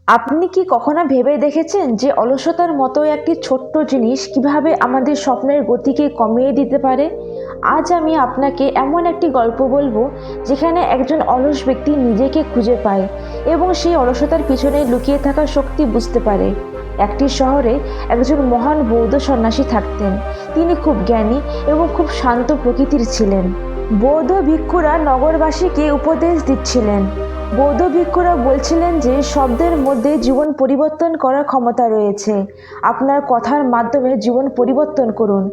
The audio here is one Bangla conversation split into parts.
আপনি কি কখনো ভেবে দেখেছেন যে অলসতার মতো একটি ছোট্ট জিনিস কিভাবে আমাদের স্বপ্নের গতিকে কমিয়ে দিতে পারে? আজ আমি আপনাকে এমন একটি গল্প বলবো যেখানে একজন অলস ব্যক্তি নিজেকে খুঁজে পায় এবং সেই অলসতার পিছনে লুকিয়ে থাকা শক্তি বুঝতে পারে। একটি শহরে একজন মহান বৌদ্ধ সন্ন্যাসী থাকতেন। তিনি খুব জ্ঞানী এবং খুব শান্ত প্রকৃতির ছিলেন। বৌদ্ধ ভিক্ষুরা নগরবাসীকে উপদেশ দিচ্ছিলেন। বৌদ্ধ ভিক্ষুরা বলছিলেন যে শব্দের মধ্যে জীবন পরিবর্তন করার ক্ষমতা রয়েছে। আপনার কথার মাধ্যমে জীবন পরিবর্তন করুন।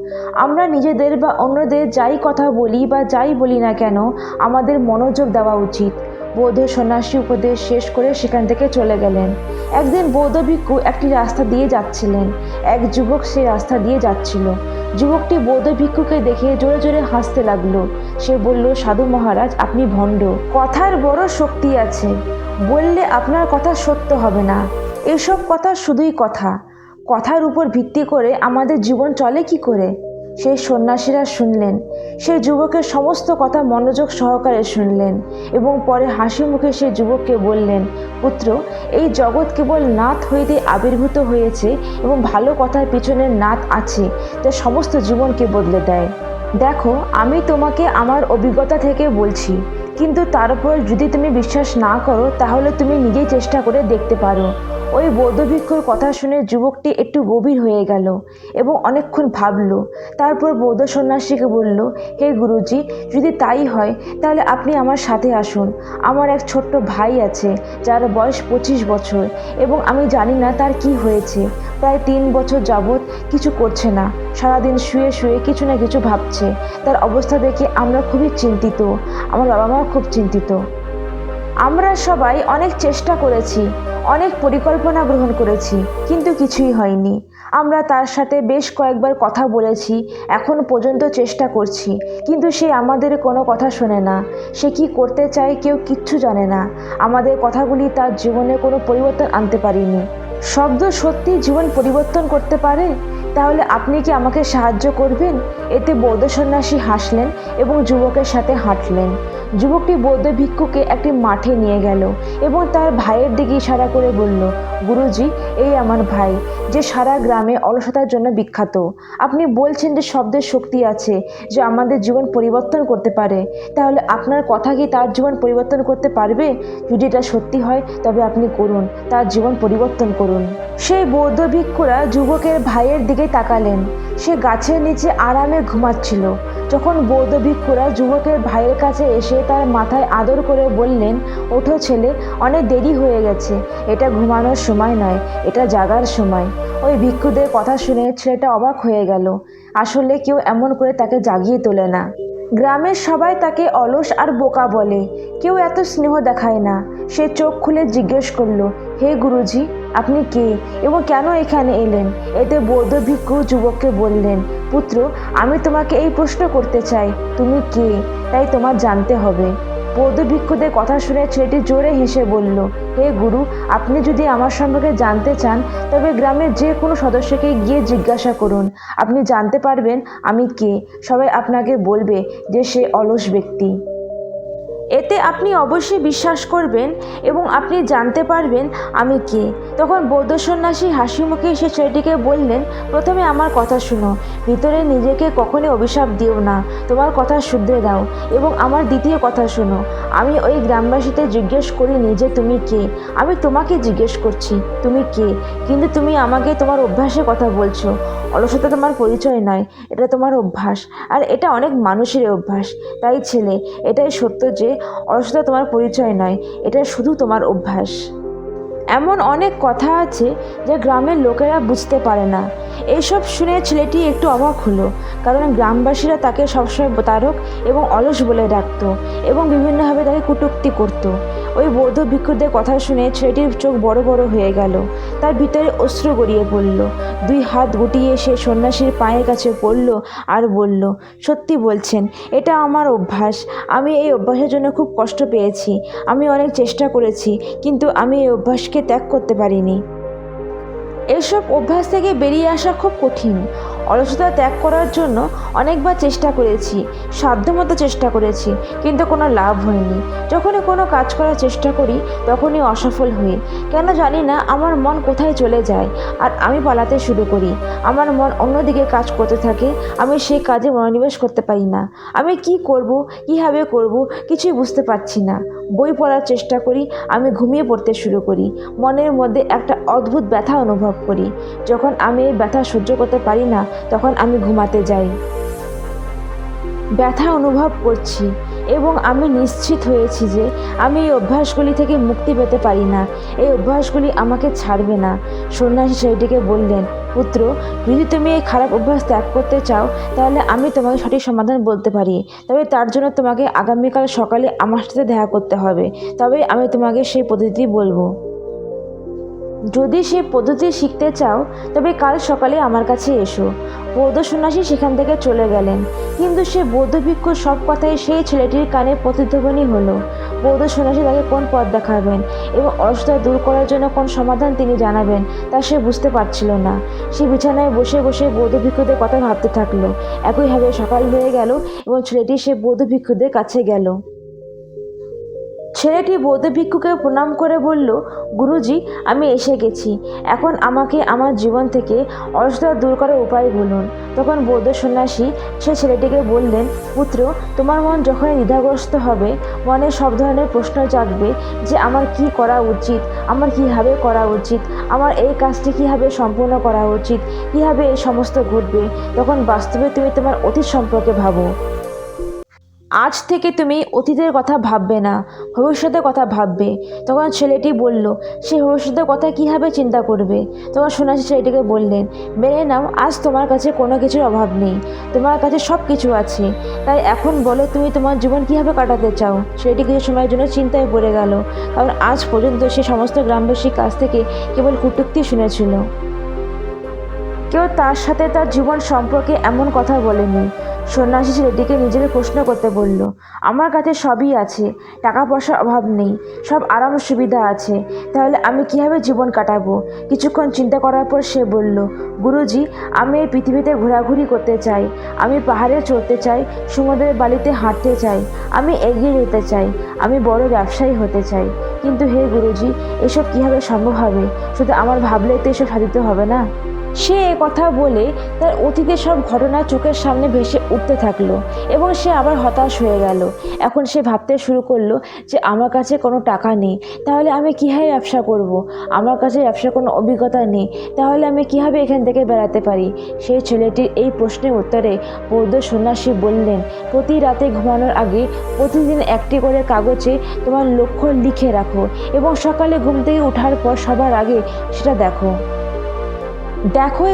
আমরা নিজেদের বা অন্যদের যাই কথা বলি বা যাই বলি না কেন, আমাদের মনোযোগ দেওয়া উচিত। বৌদ্ধ সন্ন্যাসী উপদেশ শেষ করে সেখান থেকে চলে গেলেন। একদিন বৌদ্ধ ভিক্ষু একটি রাস্তা দিয়ে যাচ্ছিলেন। এক যুবক সেই রাস্তা দিয়ে যাচ্ছিল। যুবকটি বৌদ্ধ ভিক্ষুকে দেখে জোরে জোরে হাসতে লাগলো। সে বলল, সাধু মহারাজ, আপনি ভণ্ড। কথার বড় শক্তি আছে। বললে আপনার কথা সত্য হবে না। এসব কথা শুধুই কথা। কথার উপর ভিত্তি করে আমাদের জীবন চলে কি করে? সেই সন্ন্যাসীরা শুনলেন। সেই যুবকের সমস্ত কথা মনোযোগ সহকারে শুনলেন এবং পরে হাসি মুখে সেই যুবককে বললেন, পুত্র, এই জগৎ কেবল নাথ হইতে আবির্ভূত হয়েছে এবং ভালো কথার পিছনে নাথ আছে যা সমস্ত জীবনকে বদলে দেয়। দেখো, আমি তোমাকে আমার অভিজ্ঞতা থেকে বলছি, কিন্তু তারপর যদি তুমি বিশ্বাস না করো তাহলে তুমি নিজেই চেষ্টা করে দেখতে পারো। ওই বৌদ্ধ ভিক্ষুর কথা শুনে যুবকটি একটু গভীর হয়ে গেল এবং অনেকক্ষণ ভাবল। তারপর বৌদ্ধ সন্ন্যাসীকে বলল, হে গুরুজি, যদি তাই হয় তাহলে আপনি আমার সাথে আসুন। আমার এক ছোট্ট ভাই আছে যার বয়স 25 বছর এবং আমি জানি না তার কি হয়েছে। প্রায় 3 বছর যাবৎ কিছু করছে না। সারাদিন শুয়ে শুয়ে কিছু না কিছু ভাবছে। তার অবস্থা দেখে আমরা খুবই চিন্তিত। আমার বাবা মা খুব চিন্তিত। আমরা সবাই অনেক চেষ্টা করেছি, অনেক পরিকল্পনা গ্রহণ করেছি, কিন্তু কিছুই হয়নি। আমরা তার সাথে বেশ কয়েকবার কথা বলেছি, এখন পর্যন্ত চেষ্টা করছি, কিন্তু সে আমাদের কোনো কথা শোনে না। সে কি করতে চায় কেউ কিচ্ছু জানে না। আমাদের কথাগুলি তার জীবনে কোনো পরিবর্তন আনতে পারেনি। শব্দ সত্যি জীবন পরিবর্তন করতে পারে? তাহলে আপনি কি আমাকে সাহায্য করবেন? এতে বৌদ্ধ সন্ন্যাসী হাসলেন এবং যুবকের সাথে হাঁটলেন। যুবকটি বৌদ্ধ ভিক্ষুকে একটি মাঠে নিয়ে গেল এবং তার ভাইয়ের দিকে ইশারা করে বলল, গুরুজি, এই আমার ভাই, যে সারা গ্রামে অলসতার জন্য বিখ্যাত। আপনি বলছেন যে শব্দের শক্তি আছে, যে আমাদের জীবন পরিবর্তন করতে পারে। তাহলে আপনার কথা কি তার জীবন পরিবর্তন করতে পারবে? যদি এটা সত্যি হয় তবে আপনি করুন, তার জীবন পরিবর্তন করুন। সেই বৌদ্ধ ভিক্ষুরা যুবকের ভাইয়ের দিকে তাকালেন। সে গাছের নিচে আরামে ঘুমাচ্ছিল। যখন বৌদ্ধ ভিক্ষুরা যুবকের ভাইয়ের কাছে এসে তার মাথায় আদর করে বললেন, ওঠো ছেলে, অনেক দেরি হয়ে গেছে। এটা ঘুমানোর সময় নয়, এটা জাগার সময়। ওই ভিক্ষুদের কথা শুনে ছেলেটা অবাক হয়ে গেল। আসলে কেউ এমন করে তাকে জাগিয়ে তোলে না। গ্রামের সবাই তাকে অলস আর বোকা বলে, কেউ এত স্নেহ দেখায় না। সে চোখ খুলে জিজ্ঞেস করলো, হে গুরুজি, আপনি কে এবং কেন এখানে এলেন? এতে বৌদ্ধ ভিক্ষু যুবককে বললেন, পুত্র, আমি তোমাকে এই প্রশ্ন করতে চাই, তুমি কে, তাই তোমার জানতে হবে। বৌদ্ধ ভিক্ষুদের কথা শুনে ছেলেটি জোরে হেসে বলল, হে গুরু, আপনি যদি আমার সম্পর্কে জানতে চান তবে গ্রামের যে কোনো সদস্যকে গিয়ে জিজ্ঞাসা করুন। আপনি জানতে পারবেন আমি কে। সবাই আপনাকে বলবে যে সে অলস ব্যক্তি। এতে আপনি অবশ্যই বিশ্বাস করবেন এবং আপনি জানতে পারবেন আমি কে। তখন বৌদ্ধ সন্ন্যাসী হাসি মুখে সে ছেলেটিকে বললেন, প্রথমে আমার কথা শুনো। ভিতরে নিজেকে কখনই অভিশাপ দিও না। তোমার কথা শুধরে দাও এবং আমার দ্বিতীয় কথা শোনো। আমি ওই গ্রামবাসীতে জিজ্ঞেস করিনি যে তুমি কে। আমি তোমাকে জিজ্ঞেস করছি তুমি কে। কিন্তু তুমি আমাকে তোমার অভ্যাসের কথা বলছো। অলসতা তোমার পরিচয় নয়, এটা তোমার অভ্যাস। আর এটা অনেক মানুষের অভ্যাস। তাই ছেলে, এটাই সত্য যে অলসতা তোমার পরিচয় নয়, এটা শুধু তোমার অভ্যাস। এমন অনেক কথা আছে যা গ্রামের লোকেরা বুঝতে পারে না। এইসব শুনে ছেলেটি একটু অবাক হলো, কারণ গ্রামবাসীরা তাকে সবসময় প্রতারক এবং অলস বলে ডাকতো এবং বিভিন্নভাবে তাকে কটূক্তি করত। ওই বৌদ্ধ ভিক্ষুদের কথা শুনে ছেলেটির চোখ বড় বড় হয়ে গেল। তার ভিতরে অশ্রু গড়িয়ে পড়ল। 2 হাত গুটিয়ে সে সন্ন্যাসীর পায়ের কাছে পড়ল আর বলল, সত্যি বলছেন, এটা আমার অভ্যাস। আমি এই অভ্যাসের জন্য খুব কষ্ট পেয়েছি। আমি অনেক চেষ্টা করেছি, কিন্তু আমি এই অভ্যাসকে ত্যাগ করতে পারিনি। এসব অভ্যাস থেকে বেরিয়ে আসা খুব কঠিন। অলসতা ত্যাগ করার জন্য অনেকবার চেষ্টা করেছি, সাধ্যমতো চেষ্টা করেছি, কিন্তু কোনো লাভ হয়নি। যখনই কোনো কাজ করার চেষ্টা করি তখনই অসফল হই। কেন জানি না আমার মন কোথায় চলে যায় আর আমি পালাতে শুরু করি। আমার মন অন্যদিকে কাজ করতে থাকে, আমি সেই কাজে মনোনিবেশ করতে পারি না। আমি কি করব, কীভাবে করব কিছুই বুঝতে পারছি না। বই পড়ার চেষ্টা করি, আমি ঘুমিয়ে পড়তে শুরু করি। মনের মধ্যে একটা অদ্ভুত ব্যথা অনুভব করি। যখন আমি এই ব্যথা সহ্য করতে পারি না তখন আমি ঘুমাতে যাই। ব্যথা অনুভব করছি এবং আমি নিশ্চিত হয়েছি যে আমি এই অভ্যাসগুলি থেকে মুক্তি পেতে পারি না। এই অভ্যাসগুলি আমাকে ছাড়বে না। সন্ন্যাসী ছেলেটিকে বললেন, পুত্র, যদি তুমি এই খারাপ অভ্যাস ত্যাগ করতে চাও তাহলে আমি তোমাকে সঠিক সমাধান বলতে পারি। তবে তার জন্য তোমাকে আগামীকাল সকালে আমার সাথে দেখা করতে হবে। তবে আমি তোমাকে সেই পদ্ধতি বলবো। যদি সেই পদ্ধতি শিখতে চাও তবে কাল সকালে আমার কাছে এসো। বৌদ্ধ সন্ন্যাসী সেখান থেকে চলে গেলেন, কিন্তু সে বৌদ্ধ ভিক্ষুর সব কথাই সেই ছেলেটির কানে প্রতিধ্বনি হলো। বৌদ্ধ সন্ন্যাসী তাকে কোন পথ দেখাবেন এবং অলসতা দূর করার জন্য কোন সমাধান তিনি জানাবেন তা সে বুঝতে পারছিল না। সে বিছানায় বসে বসে বৌদ্ধ ভিক্ষুদের কথা ভাবতে থাকলো। একইভাবে সকাল হয়ে গেল এবং ছেলেটি সে বৌদ্ধ ভিক্ষুদের কাছে গেল। ছেলেটি বৌদ্ধ ভিক্ষুকে প্রণাম করে বলল, গুরুজি, আমি এসে গেছি। এখন আমাকে আমার জীবন থেকে অলসতা দূর করার উপায় বলুন। তখন বৌদ্ধ সন্ন্যাসী সে ছেলেটিকে বললেন, পুত্র, তোমার মন যখনই দ্বিধাগ্রস্ত হবে, মনে সব ধরনের প্রশ্ন জাগবে যে আমার কি করা উচিত, আমার কীভাবে করা উচিত, আমার এই কাজটি কীভাবে সম্পূর্ণ করা উচিত, কীভাবে এই সমস্ত ঘটবে, তখন বাস্তবে তুমি তোমার অতীত সম্পর্কে ভাবো। আজ থেকে তুমি অতীতের কথা ভাববে না, ভবিষ্যতের কথা ভাববে। তখন ছেলেটি বলল, সে ভবিষ্যতের কথা কীভাবে চিন্তা করবে? তখন সন্ন্যাসী ছেলেটিকে বললেন, মেনে নাও আজ তোমার কাছে কোনো কিছুর অভাব নেই, তোমার কাছে সব কিছু আছে। তাই এখন বলো তুমি তোমার জীবন কীভাবে কাটাতে চাও? ছেলেটি কিছু সময়ের জন্য চিন্তায় পড়ে গেল, কারণ আজ পর্যন্ত সে সমস্ত গ্রামবাসীর কাছ থেকে কেবল কটূক্তি শুনেছিল। কেউ তার সাথে তার জীবন সম্পর্কে এমন কথা বলেনি। সন্ন্যাসী ছেলেটিকে নিজেকে প্রশ্ন করতে বলল, আমার কাছে সবই আছে, টাকা পয়সার অভাব নেই, সব আরাম সুবিধা আছে, তাহলে আমি কিভাবে জীবন কাটাবো? কিছুক্ষণ চিন্তা করার পর সে বলল, গুরুজি, আমি এই পৃথিবীতে ঘোরাঘুরি করতে চাই, আমি পাহাড়ে চড়তে চাই, সমুদ্রের বালিতে হাঁটতে চাই, আমি এগিয়ে যেতে চাই, আমি বড় ব্যবসায়ী হতে চাই। কিন্তু হে গুরুজি, এসব কিভাবে সম্ভব হবে? শুধু আমার ভাবলেই তো এসব সাধিত হবে না। সে কথা বলে তার অতীতের সব ঘটনা চোখের সামনে ভেসে উঠতে থাকলো এবং সে আবার হতাশ হয়ে গেল। এখন সে ভাবতে শুরু করলো যে আমার কাছে কোনো টাকা নেই, তাহলে আমি কীভাবে ব্যবসা করব? আমার কাছে ব্যবসার কোনো অভিজ্ঞতা নেই, তাহলে আমি কীভাবে এখান থেকে বেড়াতে পারি? সেই ছেলেটির এই প্রশ্নের উত্তরে বৌদ্ধ সন্ন্যাসী বললেন, প্রতি রাতে ঘুমানোর আগে প্রতিদিন একটি করে কাগজে তোমার লক্ষ্য লিখে রাখো এবং সকালে ঘুম থেকে ওঠার পর সবার আগে সেটা দেখো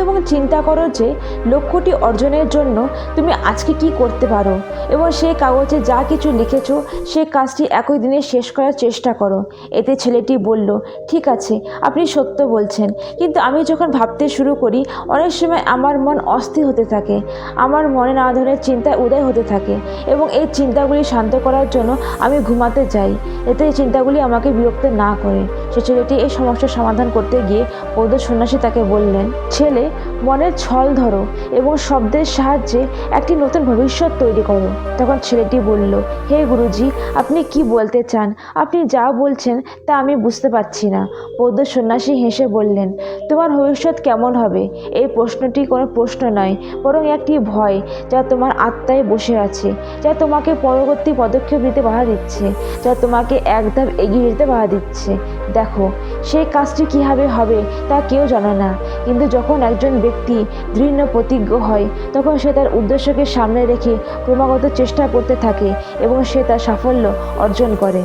এবং চিন্তা করো যে লক্ষ্যটি অর্জনের জন্য তুমি আজকে কি করতে পারো এবং সেই কাগজে যা কিছু লিখেছো সেই কাজটি একই দিনে শেষ করার চেষ্টা করো। এতে ছেলেটি বলল, ঠিক আছে, আপনি সত্য বলছেন, কিন্তু আমি যখন ভাবতে শুরু করি অনেক সময় আমার মন অস্থির হতে থাকে, আমার মনে নানা ধরনের চিন্তায় উদয় হতে থাকে এবং এই চিন্তাগুলি শান্ত করার জন্য আমি ঘুমাতে যাই, এতে এই চিন্তাগুলি আমাকে বিরক্ত না করে। সে ছেলেটি এই সমস্যার সমাধান করতে গিয়ে বৌদ্ধ সন্ন্যাসী তাকে বললেন, ছেলে, মনের ছল ধরো এবং শব্দের সাহায্যে একটি নতুন ভবিষ্যৎ তৈরি করো। তখন ছেলেটি বলল, হে গুরুজি, আপনি কি বলতে চান? আপনি যা বলছেন তা আমি বুঝতে পারছি না। বৌদ্ধ সন্ন্যাসী হেসে বললেন, তোমার ভবিষ্যৎ কেমন হবে এই প্রশ্নটি কোনো প্রশ্ন নয়, বরং একটি ভয় যা তোমার আত্মায় বসে আছে, যা তোমাকে পরবর্তী পদক্ষেপ নিতে বাধা দিচ্ছে, যা তোমাকে এক ধাপ এগিয়ে যেতে বাধা দিচ্ছে। দেখো, সেই কাজটি কীভাবে হবে তা কেউ জানে না, কিন্তু যখন একজন ব্যক্তি দৃঢ় প্রতিজ্ঞ হয় তখন সে তার উদ্দেশ্যকে সামনে রেখে ক্রমাগত চেষ্টা করতে থাকে এবং সে তার সাফল্য অর্জন করে।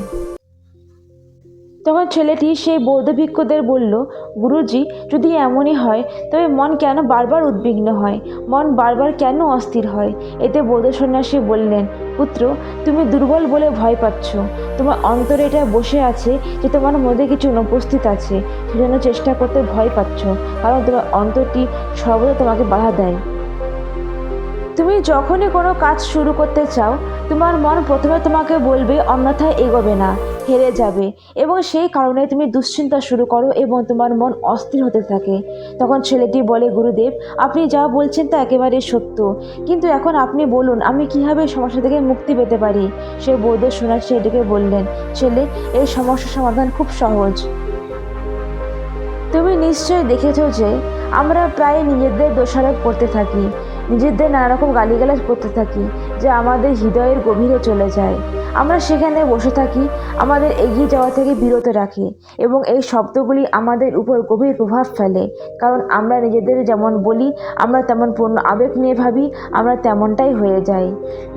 তখন ছেলেটি সেই বৌদ্ধ ভিক্ষুদের বলল, গুরুজি, যদি এমনই হয় তবে মন কেন বারবার উদ্বিগ্ন হয়, মন বারবার কেন অস্থির হয়? এতে বৌদ্ধ সন্ন্যাসী বললেন, পুত্র, তুমি দুর্বল বলে ভয় পাচ্ছ, তোমার অন্তরে এটা বসে আছে যে তোমার মধ্যে কিছু অনুপস্থিত আছে, সেজন্য চেষ্টা করতে ভয় পাচ্ছ, কারণ তোমার অন্তরটি সর্বদা তোমাকে বাধা দেয়। তুমি যখনই কোনো কাজ শুরু করতে চাও তোমার মন প্রথমে তোমাকে বলবে অন্যথায় এগোবে না, হেরে যাবে এবং সেই কারণে তুমি দুশ্চিন্তা শুরু করো এবং তোমার মন অস্থির হতে থাকে। তখন ছেলেটি বলে, গুরুদেব, আপনি যা বলছেন তা একেবারে সত্য, কিন্তু এখন আপনি বলুন আমি কিভাবে সমস্যা থেকে মুক্তি পেতে পারি। সে বৌদ্ধ সন্ন্যাসী এটিকে বললেন, ছেলে, এই সমস্যার সমাধান খুব সহজ। তুমি নিশ্চয়ই দেখেছো যে আমরা প্রায় নিজেদের দোষারোপ করতে থাকি, নিজেদের নানা রকম গালিগালাজ করতে থাকি, যা আমাদের হৃদয়ের গভীরে চলে যায়। আমরা সেখানে বসে থাকি, আমাদের এগিয়ে যাওয়া থেকে বিরত রাখি এবং এই শব্দগুলি আমাদের উপর গভীর প্রভাব ফেলে, কারণ আমরা নিজেদের যেমন বলি, আমরা তেমন পূর্ণ আবেগ নিয়ে ভাবি, আমরা তেমনটাই হয়ে যাই।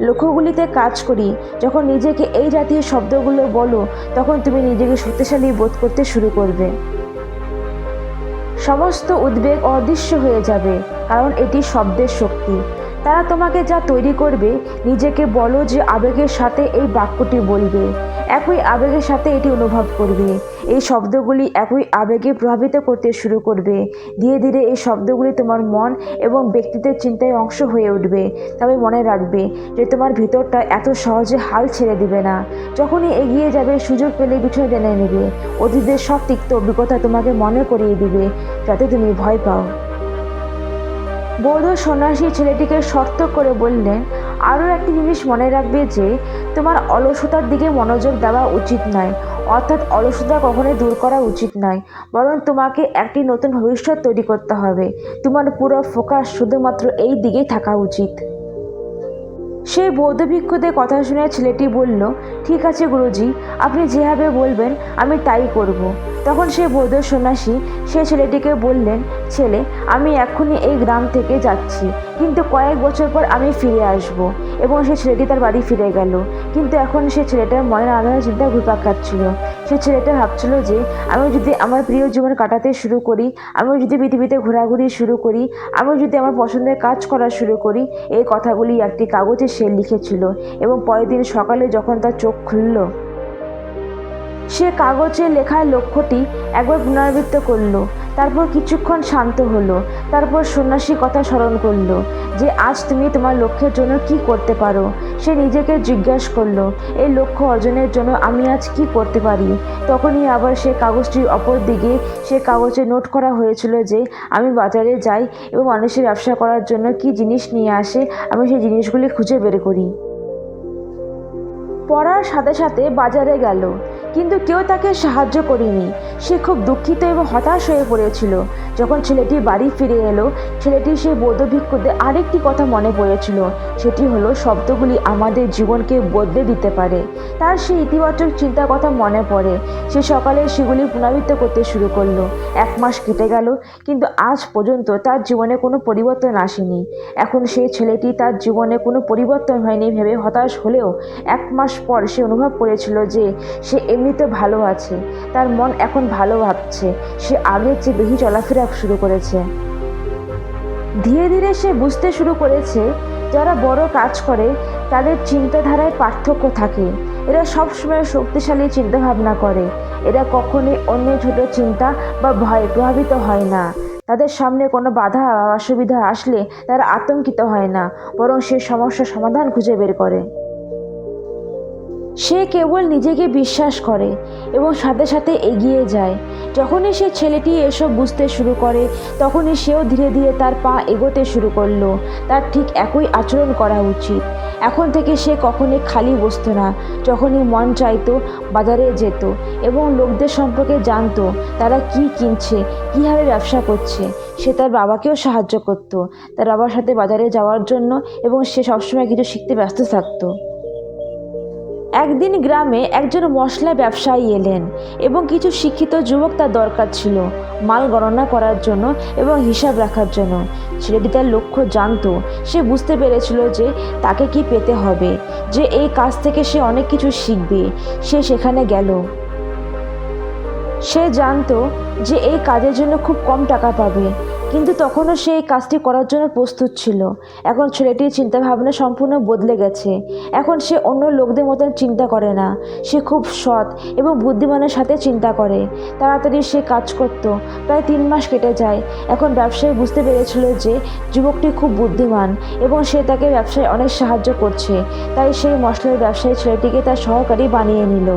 লক্ষ্যগুলিতে কাজ করি। যখন নিজেকে এই জাতীয় শব্দগুলো বলো, তখন তুমি নিজেকে শক্তিশালী বোধ করতে শুরু করবে। সমস্ত উদ্বেগ অদৃশ্য হয়ে যাবে, কারণ এটি শব্দের শক্তি। তারা তোমাকে যা তৈরি করবে, নিজেকে বলো যে আবেগের সাথে এই বাক্যটি বলবে, একই আবেগের সাথে এটি অনুভব করবে। এই শব্দগুলি একই আবেগে প্রভাবিত করতে শুরু করবে। ধীরে ধীরে এই শব্দগুলি তোমার মন এবং ব্যক্তিত্বের চিন্তায় অংশ হয়ে উঠবে। তবে মনে রাখবে যে তোমার ভিতরটা এত সহজে হাল ছেড়ে দিবে না। যখনই এগিয়ে যাবে, সুযোগ পেলে পিছনে টেনে নেবে। অতীতের সব তিক্ত অভিজ্ঞতা তোমাকে মনে করিয়ে দিবে, যাতে তুমি ভয় পাও। বৌদ্ধ সন্ন্যাসী ছেলেটিকে শর্ত করে বললেন, আরও একটি জিনিস মনে রাখবে যে তোমার অলসতার দিকে মনোযোগ দেওয়া উচিত নয়, অর্থাৎ অলসতা কখনোই দূর করা উচিত নয়, বরং তোমাকে একটি নতুন ভবিষ্যৎ তৈরি করতে হবে। তোমার পুরো ফোকাস শুধুমাত্র এই দিকেই থাকা উচিত। সেই বৌদ্ধ ভিক্ষুদের কথা শুনে ছেলেটি বলল, ঠিক আছে গুরুজি, আপনি যেভাবে বলবেন আমি তাই করব। তখন সেই বৌদ্ধ সন্ন্যাসী সে ছেলেটিকে বললেন, ছেলে, আমি এক্ষুনি এই গ্রাম থেকে যাচ্ছি, কিন্তু কয়েক বছর পর আমি ফিরে আসব। এবং সে ছেলেটি তার বাড়ি ফিরে গেল। কিন্তু এখন সে ছেলেটার মনে নানা চিন্তা ঘুরপাক খাচ্ছিল। সে ছেলেটা ভাবছিল যে আমি যদি আমার প্রিয় জীবন কাটাতে শুরু করি, আমি যদি পৃথিবীতে ঘোরাঘুরি শুরু করি, আমি যদি আমার পছন্দের কাজ করা শুরু করি। এই কথাগুলি একটি কাগজে সে লিখেছিল এবং পরের দিন সকালে যখন তার চোখ খুলল, সে কাগজে লেখা লক্ষ্যটি একবার পুনরাবৃত্ত করলো। তারপর কিছুক্ষণ শান্ত হলো। তারপর সন্ন্যাসী কথা স্মরণ করলো যে আজ তুমি তোমার লক্ষ্যের জন্য কি করতে পারো। সে নিজেকে জিজ্ঞাসা করলো, এই লক্ষ্য অর্জনের জন্য আমি আজ কি করতে পারি। তখনই আবার সে কাগজটির অপর দিকে সে কাগজে নোট করা হয়েছিল যে আমি বাজারে যাই এবং মানুষের ব্যবসা করার জন্য কি জিনিস নিয়ে আসে, আমি সেই জিনিসগুলি খুঁজে বের করি। পড়ার সাথে সাথে বাজারে গেল, কিন্তু কেউ তাকে সাহায্য করেনি। সে খুব দুঃখিত এবং হতাশ হয়ে পড়েছিল। যখন ছেলেটি বাড়ি ফিরে এলো, ছেলেটি সেই বৌদ্ধ ভিক্ষুদের আরেকটি কথা মনে পড়েছিল। সেটি হলো, শব্দগুলি আমাদের জীবনকে বদলে দিতে পারে। তার সেই ইতিবাচক চিন্তার কথা মনে পড়ে। সে সকালে সেগুলি পুনরাবৃত্ত করতে শুরু করলো। 1 মাস কেটে গেল, কিন্তু আজ পর্যন্ত তার জীবনে কোনো পরিবর্তন আসেনি। এখন সেই ছেলেটি তার জীবনে কোনো পরিবর্তন হয়নি ভেবে হতাশ হলেও 1 মাস পর সে অনুভব করেছিল যে সে এমনিতে ভালো আছে। তার মন এখন ভালো ভাবছে। সে আগের চেয়ে বেশি চলাফেরা শুরু করেছে। ধীরে ধীরে সে বুঝতে শুরু করেছে, যারা বড় কাজ করে তাদের চিন্তাধারায় পার্থক্য থাকে। এরা সবসময় শক্তিশালী চিন্তাভাবনা করে। এরা কখনোই অন্য ছোট চিন্তা বা ভয়ে প্রভাবিত হয় না। তাদের সামনে কোনো বাধা বা অসুবিধা আসলে তারা আতঙ্কিত হয় না, বরং সে সমস্যার সমাধান খুঁজে বের করে। সে কেবল নিজেকে বিশ্বাস করে এবং সাথে সাথে এগিয়ে যায়। যখনই সে ছেলেটি এসব বুঝতে শুরু করে, তখনই সেও ধীরে ধীরে তার পা এগোতে শুরু করলো। তার ঠিক একই আচরণ করা উচিত। এখন থেকে সে কখনোই খালি বসতো না। যখনই মন চাইতো, বাজারে যেত এবং লোকদের সম্পর্কে জানতো, তারা কি কিনছে, কীভাবে ব্যবসা করছে। সে তার বাবাকেও সাহায্য করত, তার বাবার সাথে বাজারে যাওয়ার জন্য, এবং সে সবসময় কিছু শিখতে ব্যস্ত থাকতো। একদিন গ্রামে একজন মশলা ব্যবসায়ী এলেন এবং কিছু শিক্ষিত যুবক তার দরকার ছিল মাল গণনা করার জন্য এবং হিসাব রাখার জন্য। ছেলেটি তার লক্ষ্য জানতো। সে বুঝতে পেরেছিল যে তাকে কি পেতে হবে, যে এই কাজ থেকে সে অনেক কিছু শিখবে। সে সেখানে গেল। সে জানতো যে এই কাজের জন্য খুব কম টাকা পাবে, কিন্তু তখনও সে এই কাজটি করার জন্য প্রস্তুত ছিল। এখন ছেলেটির চিন্তাভাবনা সম্পূর্ণ বদলে গেছে। এখন সে অন্য লোকদের মতন চিন্তা করে না। সে খুব সৎ এবং বুদ্ধিমানের সাথে চিন্তা করে। তাড়াতাড়ি সে কাজ করত। প্রায় 3 মাস কেটে যায়। এখন ব্যবসায়ী বুঝতে পেরেছিল যে যুবকটি খুব বুদ্ধিমান এবং সে তাকে ব্যবসায় অনেক সাহায্য করছে। তাই সেই মশলার ব্যবসায়ী ছেলেটিকে তার সহকারী বানিয়ে নিল।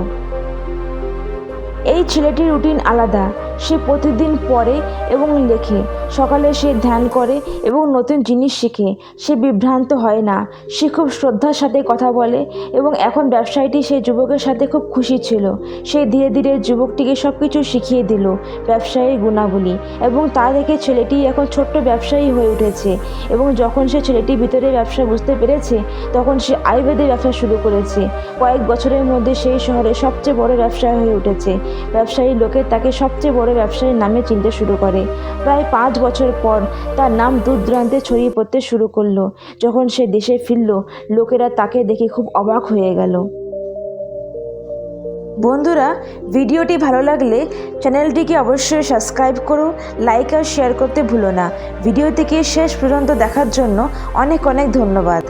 এই ছেলেটির রুটিন আলাদা। সে প্রতিদিন পড়ে এবং লেখে। সকালে সে ধ্যান করে এবং নতুন জিনিস শেখে। সে বিভ্রান্ত হয় না। সে খুব শ্রদ্ধার সাথে কথা বলে এবং এখন ব্যবসায়ীটি সেই যুবকের সাথে খুব খুশি ছিল। সে ধীরে ধীরে যুবকটিকে সব কিছু শিখিয়ে দিল, ব্যবসায়ীর গুণাবলী, এবং তা দেখে ছেলেটি এখন ছোট্ট ব্যবসায়ী হয়ে উঠেছে। এবং যখন সে ছেলেটির ভিতরে ব্যবসা বুঝতে পেরেছে, তখন সে আয়ুর্বেদের ব্যবসা শুরু করেছে। কয়েক বছরের মধ্যে সেই শহরে সবচেয়ে বড় ব্যবসায়ী হয়ে উঠেছে। ব্যবসায়ী লোকে তাকে সবচেয়ে বড় ব্যবসায়ীর নামে চিনতে শুরু করে। প্রায় 5 বছর পর তার নাম দূর দূরান্তে ছড়িয়ে পড়তে শুরু করলো। যখন সে দেশে ফিরল, লোকেরা তাকে দেখে খুব অবাক হয়ে গেল। বন্ধুরা, ভিডিওটি ভালো লাগলে চ্যানেলটিকে অবশ্যই সাবস্ক্রাইব করো, লাইক আর শেয়ার করতে ভুলো না। ভিডিওটিকে শেষ পর্যন্ত দেখার জন্য অনেক অনেক ধন্যবাদ।